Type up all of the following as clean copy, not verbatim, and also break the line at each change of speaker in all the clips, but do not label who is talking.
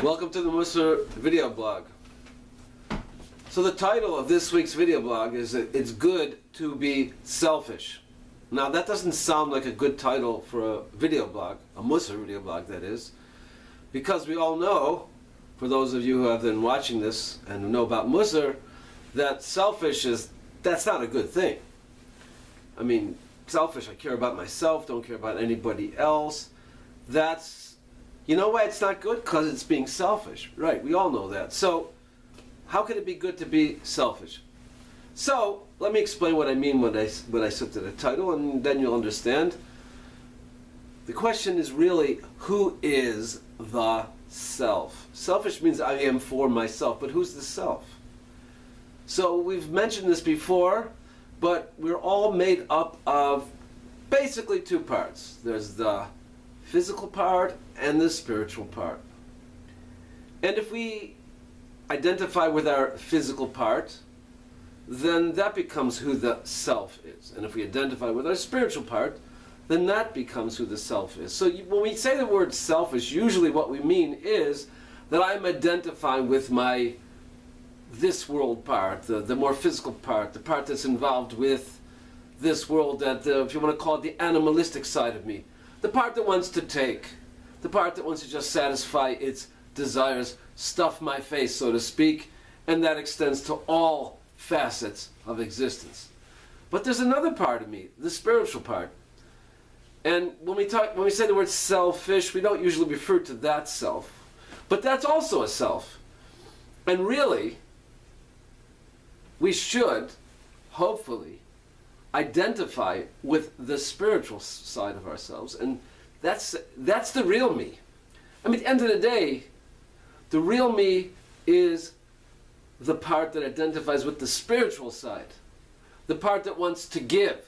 Welcome to the Musa video blog. So the title of this week's video blog is It's Good to Be Selfish. Now that doesn't sound like a good title for a video blog, a Musa video blog that is, because we all know, for those of you who have been watching this and who know about Musa, that that's not a good thing. I mean, selfish, I care about myself, don't care about anybody else. You know why it's not good? Because it's being selfish. Right, we all know that. So, how can it be good to be selfish? So, let me explain what I mean when I set to the title, and then you'll understand. The question is really, who is the self? Selfish means I am for myself, but who's the self? So, we've mentioned this before, but we're all made up of basically two parts. There's the physical part and the spiritual part. And if we identify with our physical part, then that becomes who the self is. And if we identify with our spiritual part, then that becomes who the self is. So when we say the word selfish, usually what we mean is that I'm identifying with my this world part, the more physical part, the part that's involved with this world, that if you want to call it the animalistic side of me, the part that wants to take, the part that wants to just satisfy its desires, stuff my face, so to speak, and that extends to all facets of existence. But there's another part of me, the spiritual part. And when we say the word selfish, we don't usually refer to that self, but that's also a self. And really, we should, hopefully, identify with the spiritual side of ourselves, and that's the real me. I mean, at the end of the day, the real me is the part that identifies with the spiritual side, the part that wants to give.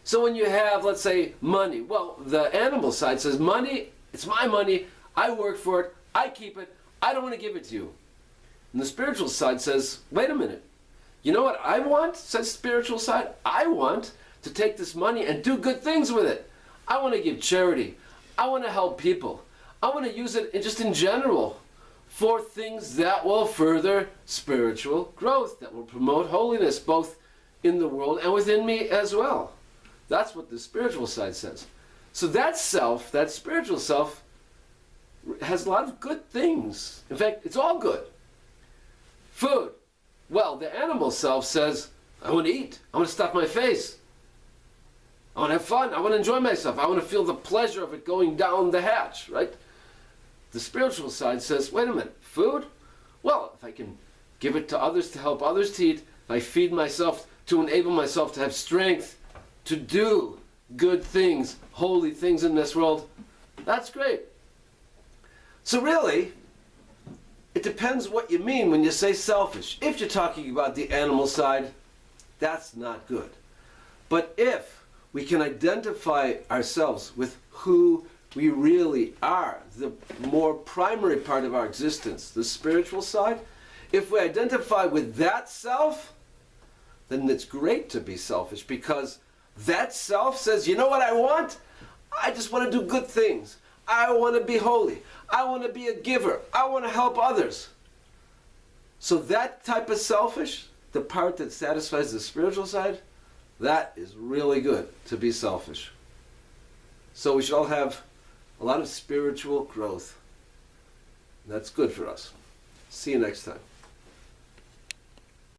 So when you have, let's say, money, well, the animal side says, money, it's my money, I work for it, I keep it, I don't want to give it to you. And the spiritual side says, wait a minute, you know what I want, says spiritual side? I want to take this money and do good things with it. I want to give charity. I want to help people. I want to use it just in general for things that will further spiritual growth, that will promote holiness both in the world and within me as well. That's what the spiritual side says. So that self, that spiritual self, has a lot of good things. In fact, it's all good. Food. Well, the animal self says, I want to eat. I want to stuff my face. I want to have fun. I want to enjoy myself. I want to feel the pleasure of it going down the hatch, right? The spiritual side says, wait a minute, food? Well, if I can give it to others to help others to eat, if I feed myself to enable myself to have strength to do good things, holy things in this world, that's great. So really, it depends what you mean when you say selfish. If you're talking about the animal side, that's not good. But if we can identify ourselves with who we really are, the more primary part of our existence, the spiritual side, if we identify with that self, then it's great to be selfish, because that self says, you know what I want? I just want to do good things. I want to be holy. I want to be a giver. I want to help others. So that type of selfish, the part that satisfies the spiritual side, that is really good to be selfish. So we should all have a lot of spiritual growth. That's good for us. See you next time.